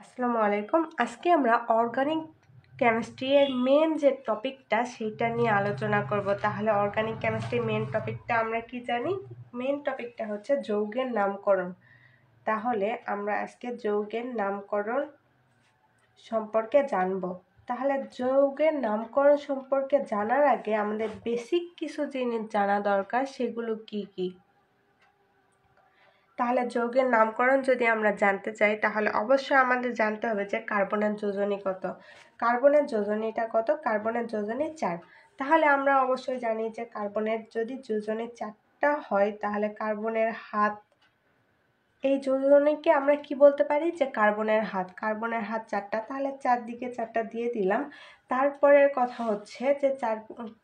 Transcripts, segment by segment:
আসসালামু আলাইকুম। আজকে আমরা অর্গানিক কেমিস্ট্রি এর মেন যে টপিকটা সেইটা নিয়ে আলোচনা করব। তাহলে অর্গানিক কেমিস্ট্রির মেন টপিকটা আমরা কি জানি? মেন টপিকটা হচ্ছে যৌগের নামকরণ। তাহলে আমরা আজকে যৌগের নামকরণ সম্পর্কে জানব। তাহলে যৌগের নামকরণ সম্পর্কে জানার আগে আমাদের বেসিক কিছু জিনিস জানা দরকার, সেগুলো কি কি? তাহলে যৌগের নামকরণ যদি আমরা জানতে চাই তাহলে অবশ্যই আমাদের জানতে হবে যে কার্বনের যোজনী কত। কার্বনের যোজনীটা কত? কার্বনের যোজনী 4। তাহলে আমরা অবশ্যই জানি যে কার্বনের যদি যোজনী 4টা হয় তাহলে কার্বনের হাত, এই যোজনীকে আমরা কি বলতে পারি? যে কার্বনের হাত। কার্বনের হাত 4টা, তাহলে 4 দিকে 4টা দিয়ে দিলাম। তারপরের কথা হচ্ছে যে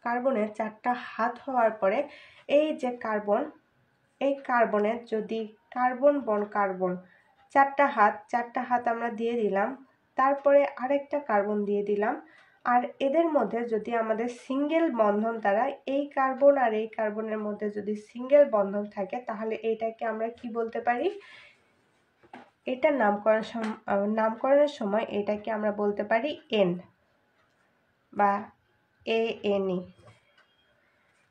কার্বনের 4টা হাত হওয়ার পরে এই যে কার্বন, এই কার্বনের যদি কার্বন 4টা হাত আমরা দিয়ে দিলাম। তারপরে আরেকটা কার্বন দিয়ে দিলাম। আর এদের মধ্যে যদি আমাদের সিঙ্গেল বন্ধন দ্বারা এই কার্বন আর এই কার্বনের মধ্যে যদি সিঙ্গেল বন্ধন থাকে তাহলে এইটাকে আমরা কি বলতে পারি? এটা নামকরণের সময় এটাকে আমরা বলতে পারি এন বা ANE।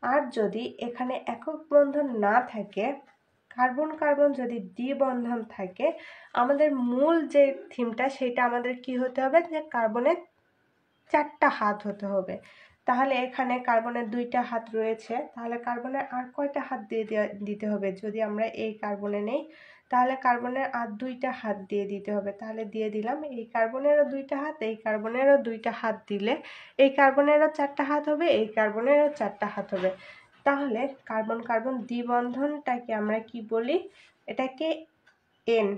আর যদি এখানে একক বন্ধন না থাকে, কার্বন কার্বন যদি দ্বি বন্ধন থাকে, আমাদের মূল যে থিমটা সেটা আমাদের কি হতে হবে? যে কার্বনের 4টা হাত হতে হবে। তাহলে এখানে কার্বনের 2টা হাত রয়েছে, তাহলে কার্বনের আর কয়টা হাত দিতে হবে? যদি আমরা এই কার্বনে নেই তাহলে কার্বনের আর 2টা হাত দিয়ে দিতে হবে। তাহলে দিয়ে দিলাম। এই কার্বনেরও 2টা হাত, এই কার্বনেরও 2টা হাত দিলে এই কার্বনেরও 4টা হাত হবে, এই কার্বনেরও 4টা হাত হবে। তাহলে কার্বন কার্বন দ্বিবন্ধনটাকে আমরা কি বলি? এটাকে ইন।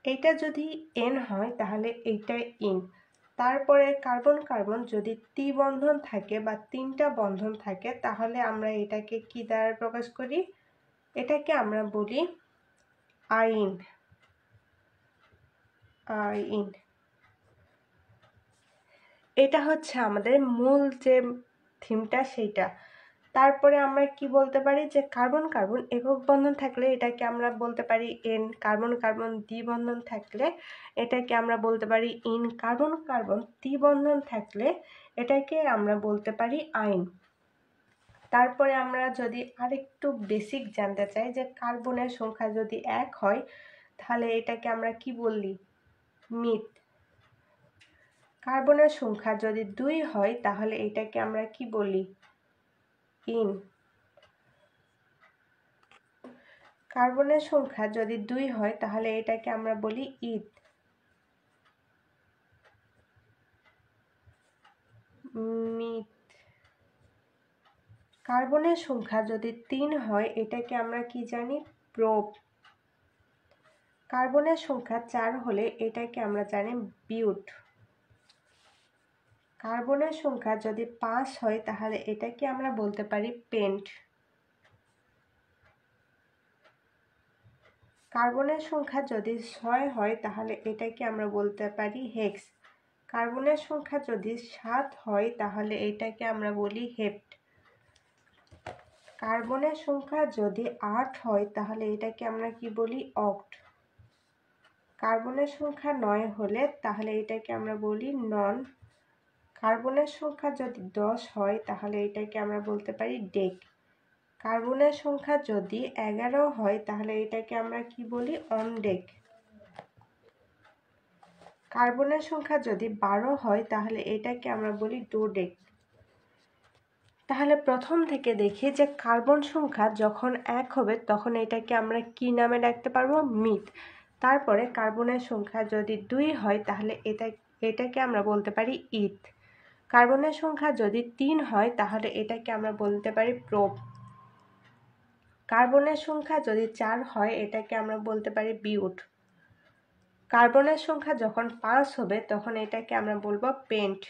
এইটা যদি এন হয় তাহলে এইটা ইন। তারপরে কার্বন কার্বন যদি ত্রিবন্ধন থাকে বা 3টা বন্ধন থাকে তাহলে আমরা এটাকে কি দ্বারা প্রকাশ করি? এটাকে আমরা বলি আইন। এটা হচ্ছে আমাদের মূল যে থিমটা সেইটা। তারপরে আমরা কি বলতে পারি? যে কার্বন কার্বন একক বন্ধন থাকলে এটাকে আমরা বলতে পারি এন। কার্বন কার্বন দ্বিবন্ধন থাকলে এটাকে আমরা বলতে পারি ইন। কার্বন কার্বন ত্রিবন্ধন থাকলে এটাকে আমরা বলতে পারি আইন। তারপরে আমরা যদি আরেকটু বেসিক জানতে চাই যে কার্বনের সংখ্যা যদি 1 হয় তাহলে এটাকে আমরা কি বলি? মিথ। কার্বনের সংখ্যা যদি 2 হয় তাহলে এটাকে আমরা কি বলি? ইন। কার্বনের সংখ্যা যদি 2 হয় তাহলে এটাকে আমরা বলি ইথ। মিথ। কার্বনের সংখ্যা যদি 3 হয় এটাকে আমরা কি জানি? প্রোপ। কার্বনের সংখ্যা 4 হলে এটাকে আমরা জানি বিউট। কার্বনের সংখ্যা যদি 5 হয় তাহলে এটাকে আমরা বলতে পারি পেন্ট। কার্বনের সংখ্যা যদি 6 হয় তাহলে এটাকে আমরা বলতে পারি হেক্স। কার্বনের সংখ্যা যদি 7 হয় তাহলে এটাকে আমরা বলি হেপ্ট। কার্বনের সংখ্যা যদি 8 হয় তাহলে এটাকে আমরা কি বলি? অক্ট। কার্বনের সংখ্যা 9 হলে তাহলে এটাকে আমরা বলি নন। কার্বনের সংখ্যা যদি 10 হয় তাহলে এটাকে আমরা বলতে পারি ডেক। কার্বনের সংখ্যা যদি 11 হয় তাহলে এটাকে আমরা কি বলি? অনডেক। কার্বনের সংখ্যা যদি 12 হয় তাহলে এটাকে আমরা বলি ডোডেক। তাহলে প্রথম থেকে দেখি যে কার্বন সংখ্যা যখন 1 হবে তখন এটাকে আমরা কি নামে ডাকতে পারবো? মিথ। তারপরে কার্বনের সংখ্যা যদি 2 হয় তাহলে এটাকে আমরা বলতে পারি ইথ। কার্বনের সংখ্যা যদি 3 হয় তাহলে এটাকে আমরা বলতে পারি প্রোপ। কার্বনের সংখ্যা যদি 4 হয় এটাকে আমরা বলতে পারি বিউট। কার্বনের সংখ্যা যখন 5 হবে তখন এটাকে আমরা বলবো পেন্ট।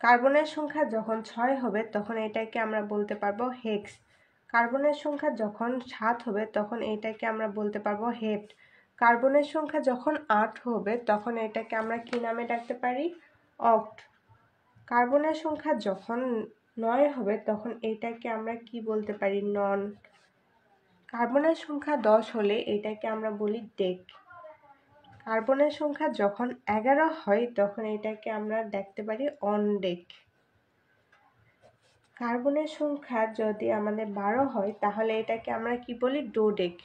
কার্বনের সংখ্যা যখন 6 হবে তখন এটাকে আমরা বলতে পারবো হেক্স। কার্বনের সংখ্যা যখন 7 হবে তখন এটাকে আমরা বলতে পারবো হেপ্ট। কার্বনের সংখ্যা যখন 8 হবে তখন এটাকে আমরা কি নামে ডাকতে পারি? অক্ট। কার্বনের সংখ্যা যখন 9 হবে তখন এটাকে আমরা কি বলতে পারি? নন। কার্বনের সংখ্যা 10 হলে এটাকে আমরা বলি ডেক। কার্বনের সংখ্যা যখন 11 হয় তখন এটাকে আমরা দেখতে পারি অন ডেক। কার্বনের সংখ্যা যদি আমাদের 12 হয় তাহলে এটাকে আমরা কি বলি? ডোডেক।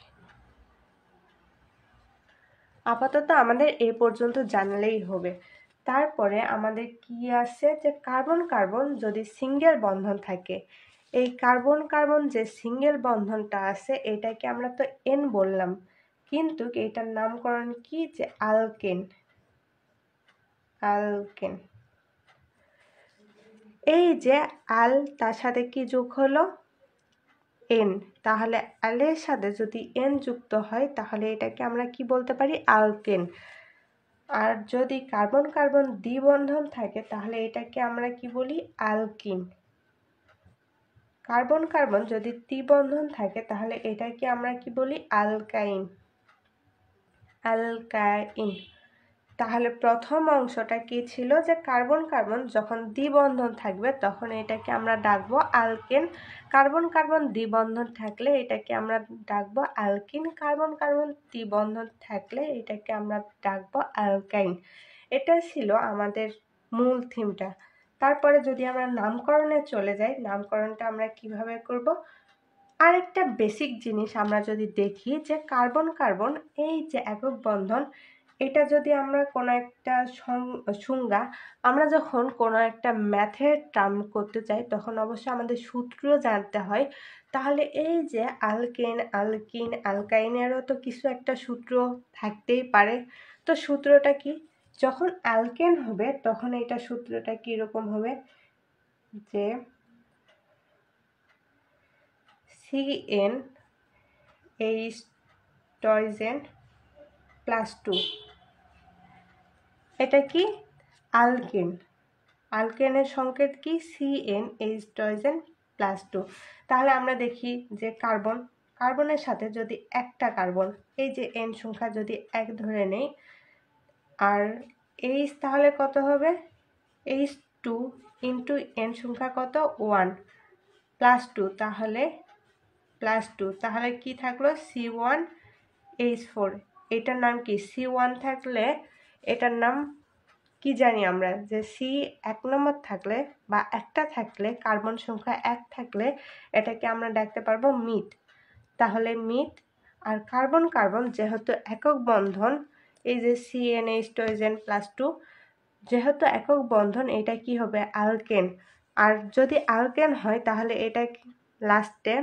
আপাতত আমাদের এ পর্যন্ত জানলেই হবে। তারপরে আমাদের কি আছে যে কার্বন কার্বন যদি সিঙ্গেল বন্ধন থাকে, এই কার্বন কার্বন যে সিঙ্গেল বন্ধনটা আছে এটাকে আমরা তো এন বললাম, কিন্তু এটার নামকরণ কি? যে আলকেন। আলকেন। এই যে আল তার সাথে কি যোগ হলো? এন। তাহলে আলের সাথে যদি এন যুক্ত হয় তাহলে এটাকে আমরা কি বলতে পারি? আলকেন। আর যদি কার্বন কার্বন দ্বিবন্ধন থাকে তাহলে এটাকে আমরা কি বলি? অ্যালকিন। কার্বন কার্বন যদি ত্রিবন্ধন থাকে তাহলে এটাকে আমরা কি বলি? অ্যালকাইন। অ্যালকাইন। তাহলে প্রথম অংশটা কি ছিল? যে কার্বন কার্বন যখন দ্বিবন্ধন থাকবে তখন এটাকে আমরা ডাকবো অ্যালকেন। কার্বন কার্বন দ্বিবন্ধন থাকলে এটাকে আমরা ডাকবো অ্যালকিন। কার্বন কার্বন ত্রিবন্ধন থাকলে এটাকে আমরা ডাকবো অ্যালকাইন। এটা ছিল আমাদের মূল থিমটা। তারপরে যদি আমরা নামকরণে চলে যাই, নামকরণটা আমরা কিভাবে করব? আরেকটা বেসিক জিনিস আমরা যদি দেখি যে কার্বন কার্বন এই যে একক বন্ধন, এটা যদি আমরা কোনো একটা সংজ্ঞা আমরা যখন কোনো একটা ম্যাথের টার্ম করতে চাই তখন অবশ্যই আমাদের সূত্র জানতে হয়। তাহলে এই যে আলকেন, আলকিন, অ্যালকাইনেরও তো কিছু একটা সূত্র থাকতেই পারে। তো সূত্রটা কি? যখন অ্যালকেন হবে তখন এটা সূত্রটা কীরকম হবে? যে CN H টয়জেন +2, এটা কি? আলকেন। আলকেনের সংকেত কি? CnH টয়জেন +2। তাহলে আমরা দেখি যে কার্বনের সাথে যদি একটা কার্বন, এই যে N সংখ্যা যদি 1 ধরে নেই, আর H তাহলে কত হবে? H2 ইন্টু N সংখ্যা কত? 1 +2, তাহলে +2, তাহলে কি থাকলো? C1H4। এটার নাম কি? C1 থাকলে এটার নাম কি জানি আমরা? যে C 1 নম্বর থাকলে বা একটা থাকলে, কার্বন সংখ্যা 1 থাকলে এটাকে আমরা ডাকতে পারবো মিথ। তাহলে মিথ। আর কার্বন কার্বন যেহেতু একক বন্ধন, এই যে CnH টয়জেন +2 যেহেতু একক বন্ধন, এটা কি হবে? আলকেন। আর যদি আলকেন হয় তাহলে এটা লাস্টে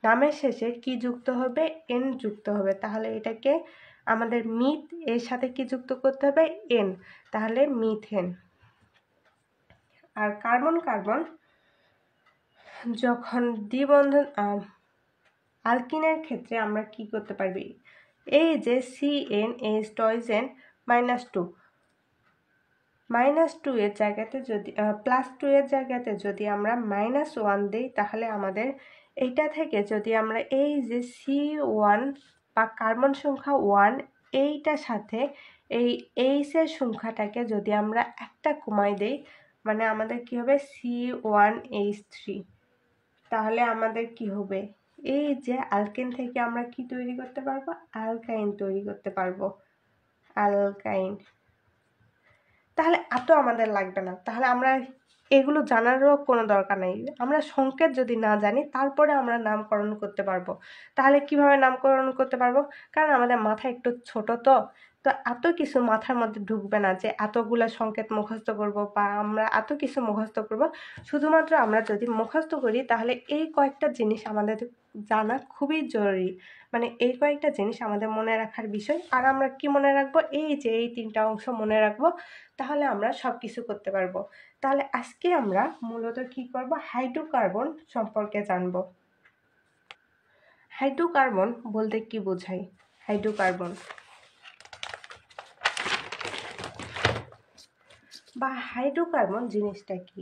নামের শেষে কি যুক্ত হবে? এন যুক্ত হবে। তাহলে এটাকে আমাদের মিথ এর সাথে কি যুক্ত করতে হবে? এন। তাহলে মিথেন। আর কার্বন কার্বন যখন দ্বিবন্ধন, আলকিনের ক্ষেত্রে আমরা কি করতে পারবি? এই যে CnH টয়জেন -2, -2 এর জায়গাতে যদি +2 এর জায়গাতে যদি আমরা -1 দিই তাহলে আমাদের এইটা থেকে যদি আমরা এই যে C1 বা কার্বন সংখ্যা 1 এইটার সাথে এই H এর সংখ্যাটাকে যদি আমরা একটা কমাই দেই, মানে আমাদের কি হবে? C1H3। তাহলে আমাদের কি হবে? এই যে আলকেন থেকে আমরা কি তৈরি করতে পারবো? অ্যালকাইন তৈরি করতে পারবো। অ্যালকাইন। তাহলে এত আমাদের লাগবে না। তাহলে আমরা এগুলো জানারও কোনো দরকার নেই। আমরা সংকেত যদি না জানি তারপরে আমরা নামকরণ করতে পারবো। তাহলে কিভাবে নামকরণ করতে পারবো? কারণ আমাদের মাথা একটু ছোট, তো এত কিছু মাথার মধ্যে ঢুকবে না যে এতগুলো সংকেত মুখস্থ করব বা আমরা এত কিছু মুখস্থ করব। শুধুমাত্র আমরা যদি মুখস্থ করি তাহলে এই কয়েকটা জিনিস আমাদের জানা খুবই জরুরি। মানে এই কয়েকটা জিনিস আমাদের মনে রাখার বিষয়। আর আমরা কি মনে রাখবো? এই যে এই 3টা অংশ মনে রাখবো, তাহলে আমরা সব কিছু করতে পারবো। তাহলে আজকে আমরা মূলত কি করব? হাইড্রোকার্বন সম্পর্কে জানব। হাইড্রোকার্বন বলতে কি বোঝায়? হাইড্রোকার্বন বা হাইড্রোকার্বন জিনিসটা কি?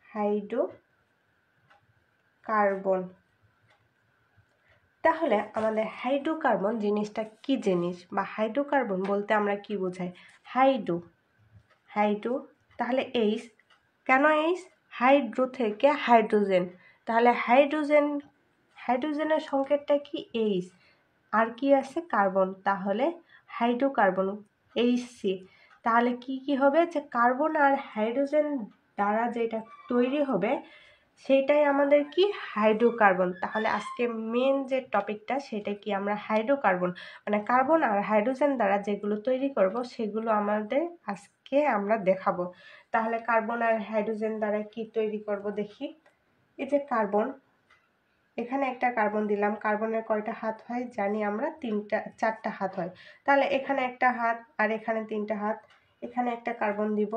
হাইড্রোকার্বন। তাহলে আমাদের হাইড্রোকার্বন জিনিসটা কি জিনিস বা হাইড্রোকার্বন বলতে আমরা কি বোঝাই? হাইড্রো, তাহলে এইচ। কেন এইচ? হাইড্রো থেকে হাইড্রোজেন, তাহলে হাইড্রোজেনের সংকেতটা কি এইচ, আর কি আছে কার্বন, তাহলে হাইড্রোকার্বন HC। তাহলে কি কি হবে যে কার্বন আর হাইড্রোজেন দ্বারা যেটা তৈরি হবে সেটাই আমাদের কি হাইড্রোকার্বন। তাহলে আজকে মেন যে টপিকটা সেটা কি আমরা হাইড্রোকার্বন মানে কার্বন আর হাইড্রোজেন দ্বারা যেগুলো তৈরি করব সেগুলো আমাদের আজকে আমরা দেখাবো। তাহলে কার্বন আর হাইড্রোজেন দ্বারা কি তৈরি করব দেখি। এই যে কার্বন, এখানে একটা কার্বন দিলাম, কার্বনের কয়টা হাত হয় জানি আমরা, চারটা হাত হয়। তাহলে এখানে একটা হাত আর এখানে তিনটা হাত, এখানে একটা কার্বন দিব,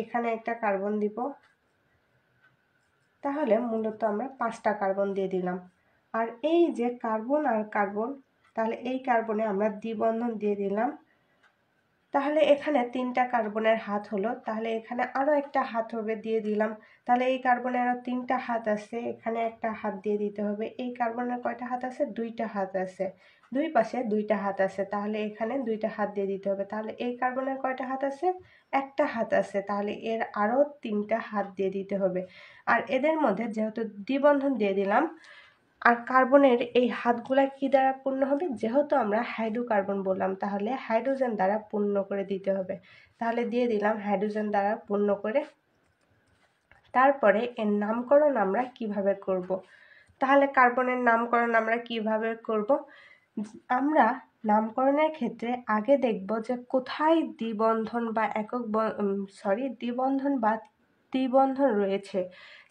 এখানে একটা কার্বন দিব, তাহলে মূলত আমরা 5টা কার্বন দিয়ে দিলাম। আর এই যে কার্বন আর কার্বন, তাহলে এই কার্বনে আমরা দ্বিবন্ধন দিয়ে দিলাম, তাহলে এখানে 3টা কার্বনের হাত হলো, তাহলে এখানে আরও একটা হাত হবে দিয়ে দিলাম। তাহলে এই কার্বনের আরও 3টা হাত আছে, এখানে একটা হাত দিয়ে দিতে হবে। এই কার্বনের কয়টা হাত আছে? 2টা হাত আছে, দুই পাশে 2টা হাত আছে, তাহলে এখানে 2টা হাত দিয়ে দিতে হবে। তাহলে এই কার্বনের কয়টা হাত আছে? একটা হাত আছে, তাহলে এর আরও 3টা হাত দিয়ে দিতে হবে। আর এদের মধ্যে যেহেতু দ্বিবন্ধন দিয়ে দিলাম, আর কার্বনের এই হাতগুলা কি দ্বারা পূর্ণ হবে? যেহেতু আমরা হাইড্রোকার্বন বললাম, তাহলে হাইড্রোজেন দ্বারা পূর্ণ করে দিতে হবে। তাহলে দিয়ে দিলাম হাইড্রোজেন দ্বারা পূর্ণ করে। তারপরে এর নামকরণ আমরা কিভাবে করব? তাহলে কার্বনের নামকরণ আমরা কিভাবে করব? আমরা নামকরণের ক্ষেত্রে আগে দেখব যে কোথায় দ্বিবন্ধন বা দ্বিবন্ধন বা ত্রিবন্ধন রয়েছে।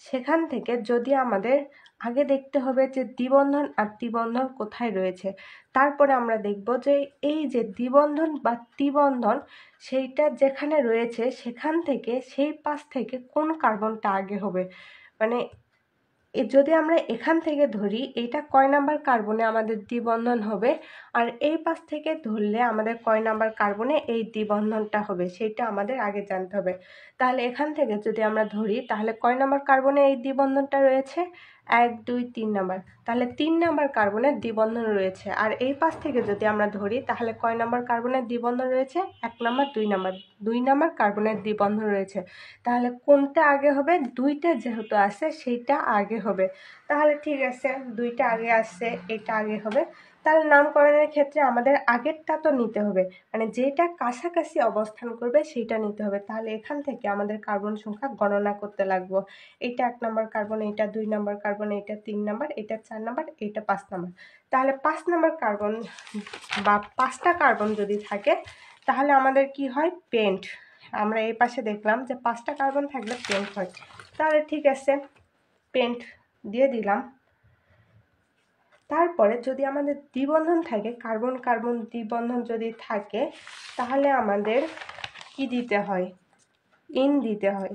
সেখান থেকে যদি আমাদের আগে দেখতে হবে যে দ্বিবন্ধন আর ত্রিবন্ধন কোথায় রয়েছে, তারপরে আমরা দেখব যে এই যে দ্বিবন্ধন বা ত্রিবন্ধন সেইটা যেখানে রয়েছে সেখান থেকে সেই পাশ থেকে কোন কার্বনটা আগে হবে। মানে যদি আমরা এখান থেকে ধরি এটা কয় নাম্বার কার্বনে আমাদের দ্বিবন্ধন হবে, আর এই পাশ থেকে ধরলে আমাদের কয় নাম্বার কার্বনে এই দ্বিবন্ধনটা হবে সেটা আমাদের আগে জানতে হবে। তাহলে এখান থেকে যদি আমরা ধরি তাহলে কয় নাম্বার কার্বনে এই দ্বিবন্ধনটা রয়েছে? 1 2 3 নাম্বার, তাহলে 3 নাম্বার কার্বনের দ্বিবন্ধন রয়েছে। আর এই পাশ থেকে যদি আমরা ধরি তাহলে কয় নাম্বার কার্বনের দ্বিবন্ধন রয়েছে? 1 নাম্বার 2 নাম্বার কার্বনের দ্বিবন্ধন রয়েছে। তাহলে কোনটা আগে হবে? 2টা যেহেতু আছে সেইটা আগে হবে। তাহলে ঠিক আছে, 2টা আগে আসছে, এটা আগে হবে। তাহলে নামকরণের ক্ষেত্রে আমাদের আগেরটা তো নিতে হবে, মানে যেটা কাছাকাছি অবস্থান করবে সেইটা নিতে হবে। তাহলে এখান থেকে আমাদের কার্বন সংখ্যা গণনা করতে লাগবো। এটা 1 নাম্বার কার্বন, এটা 2 নাম্বার কার্বন, এটা 3 নাম্বার, এটা 4 নাম্বার, এটা 5 নাম্বার। তাহলে 5 নাম্বার কার্বন বা 5টা কার্বন যদি থাকে তাহলে আমাদের কি হয়? পেন্ট। আমরা এই পাশে দেখলাম যে 5টা কার্বন থাকলে পেন্ট হয়। তাহলে ঠিক আছে, পেন্ট দিয়ে দিলাম। তারপরে যদি আমাদের দ্বিবন্ধন থাকে, কার্বন কার্বন দ্বিবন্ধন যদি থাকে তাহলে আমাদের কি দিতে হয়? ইন দিতে হয়।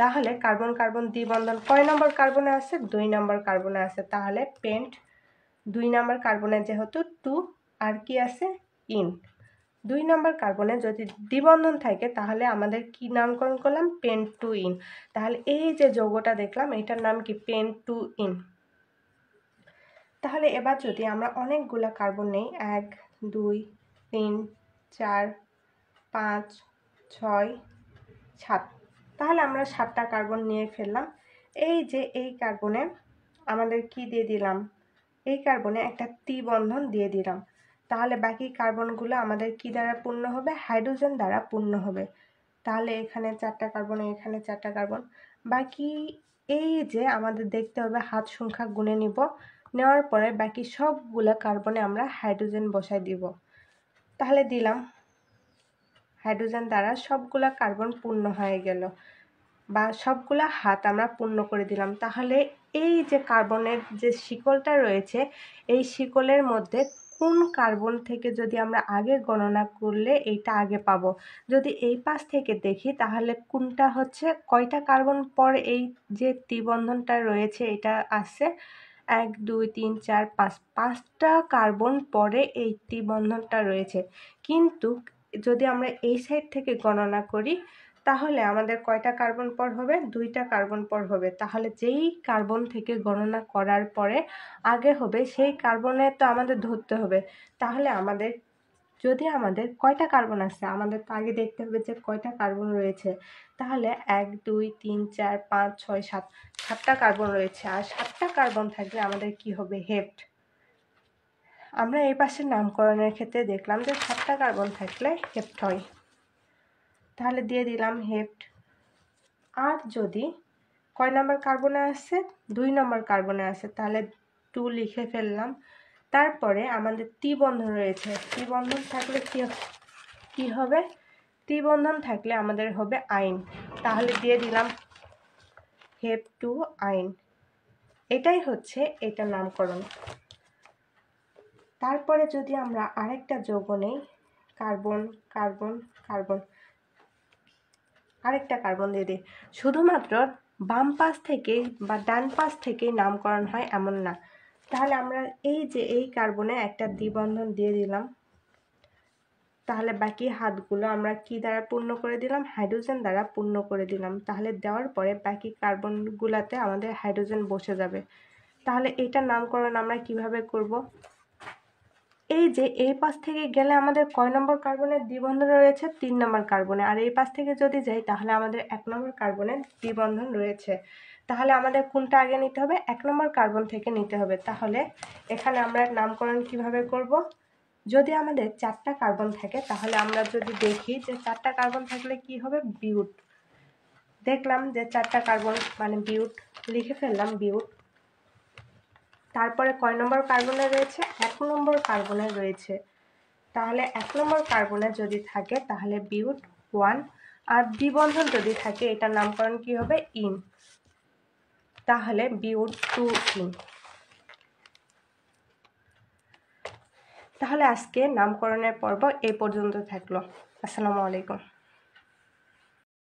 তাহলে কার্বন কার্বন দ্বিবন্ধন কয় নম্বর কার্বনে আছে? 2 নম্বর কার্বনে আছে, তাহলে পেন্ট 2 নম্বর কার্বনে যেহেতু 2 আর কি আছে? ইন। 2 নম্বর কার্বনে যদি দ্বিবন্ধন থাকে তাহলে আমাদের কি নামকরণ করলাম? Pent two yne. তাহলে এই যে যৌগটা দেখলাম এটার নাম কি? Pent two yne. তাহলে এবার যদি আমরা অনেকগুলা কার্বন নেই, 1 2 3 4 5 6 7, তাহলে আমরা 7টা কার্বন নিয়ে ফেললাম। এই যে এই কার্বনে আমাদের কি দিয়ে দিলাম? এই কার্বনে একটা ত্রিবন্ধন দিয়ে দিলাম। তাহলে বাকি কার্বনগুলো আমাদের কি দ্বারা পূর্ণ হবে? হাইড্রোজেন দ্বারা পূর্ণ হবে। তাহলে এখানে 4টা কার্বন, এখানে 4টা কার্বন। বাকি এই যে আমাদের দেখতে হবে হাত সংখ্যা গুনে নিব, নেওয়ার পরে বাকি সবগুলো কার্বনে আমরা হাইড্রোজেন বসাই দিব। তাহলে দিলাম, হাইড্রোজেন দ্বারা সবগুলা কার্বন পূর্ণ হয়ে গেল বা সবগুলা হাত আমরা পূর্ণ করে দিলাম। তাহলে এই যে কার্বনের যে শিকলটা রয়েছে এই শিকলের মধ্যে কোন কার্বন থেকে যদি আমরা আগে গণনা করলে এইটা আগে পাবো। যদি এই পাশ থেকে দেখি তাহলে কোনটা হচ্ছে কয়টা কার্বন পর এই যে ত্রিবন্ধনটা রয়েছে এটা আছে? 1 2 3 4 5, 5টা কার্বন পরে এই ত্রিবন্ধনটা রয়েছে। কিন্তু যদি আমরা এই সাইড থেকে গণনা করি তাহলে আমাদের কয়টা কার্বন পর হবে? 2টা কার্বন পর হবে। তাহলে যেই কার্বন থেকে গণনা করার পরে আগে হবে সেই কার্বনে তো আমাদের ধরতে হবে। তাহলে আমাদের যদি আমাদের কয়টা কার্বন আছে, আমাদের তো আগে দেখতে হবে যে কয়টা কার্বন রয়েছে। তাহলে 1 2 3 4 5 6 7 7টা কার্বন রয়েছে। আর 7টা কার্বন থাকলে আমাদের কি হবে? হেপ্ট। আমরা এই পাশের নামকরণের ক্ষেত্রে দেখলাম যে 7টা কার্বন থাকলে হেপ্ট হয়, তাহলে দিয়ে দিলাম হেপ্ট। আর যদি কয় নম্বর কার্বনে আছে? 2 নম্বর কার্বনে আছে, তাহলে 2 লিখে ফেললাম। তারপরে আমাদের ত্রিবন্ধন রয়েছে, ত্রিবন্ধন থাকলে কি হবে? ত্রিবন্ধন থাকলে আমাদের হবে আইন, তাহলে দিয়ে দিলাম হেপ টু আইন। এটাই হচ্ছে এটার নামকরণ। তারপরে যদি আমরা আরেকটা যৌগ নেই, কার্বন কার্বন কার্বন, আরেকটা কার্বন দিয়ে দিই। শুধুমাত্র বাম পাশ থেকে বা ডান পাশ থেকে নামকরণ হয় এমন না। তাহলে আমরা এই যে এই কার্বনে একটা দ্বিবন্ধন দিয়ে দিলাম, তাহলে বাকি হাতগুলো আমরা কি দ্বারা পূর্ণ করে দিলাম? হাইড্রোজেন দ্বারা পূর্ণ করে দিলাম। তাহলে দেওয়ার পরে বাকি কার্বনগুলোতে আমাদের হাইড্রোজেন বসে যাবে। তাহলে এটার নামকরণ আমরা কিভাবে করব? এই যে এই পাশ থেকে গেলে আমাদের কয় নম্বর কার্বনের দ্বিবন্ধন রয়েছে? 3 নম্বর কার্বনে। আর এই পাশ থেকে যদি যাই তাহলে আমাদের 1 নম্বর কার্বনের দ্বিবন্ধন রয়েছে। তাহলে আমাদের কোনটা আগে নিতে হবে? 1 নম্বর কার্বন থেকে নিতে হবে। তাহলে এখানে আমরা নামকরণ কিভাবে করব? যদি আমাদের 4টা কার্বন থাকে তাহলে আমরা যদি দেখি যে 4টা কার্বন থাকলে কি হবে? বিউট। দেখলাম যে 4টা কার্বন মানে বিউট, লিখে ফেললাম বিউট। তারপরে কয় নম্বর কার্বনে রয়েছে? 1 নম্বর কার্বনে রয়েছে। তাহলে 1 নম্বর কার্বনে যদি থাকে তাহলে বিউট 1, আর দ্বিবন্ধন যদি থাকে এটার নামকরণ কি হবে? ইন। তাহলে বিউট 2 ইন। তাহলে আজকে নামকরণের পর্ব এই পর্যন্ত থাকলো। আসসালামু আলাইকুম।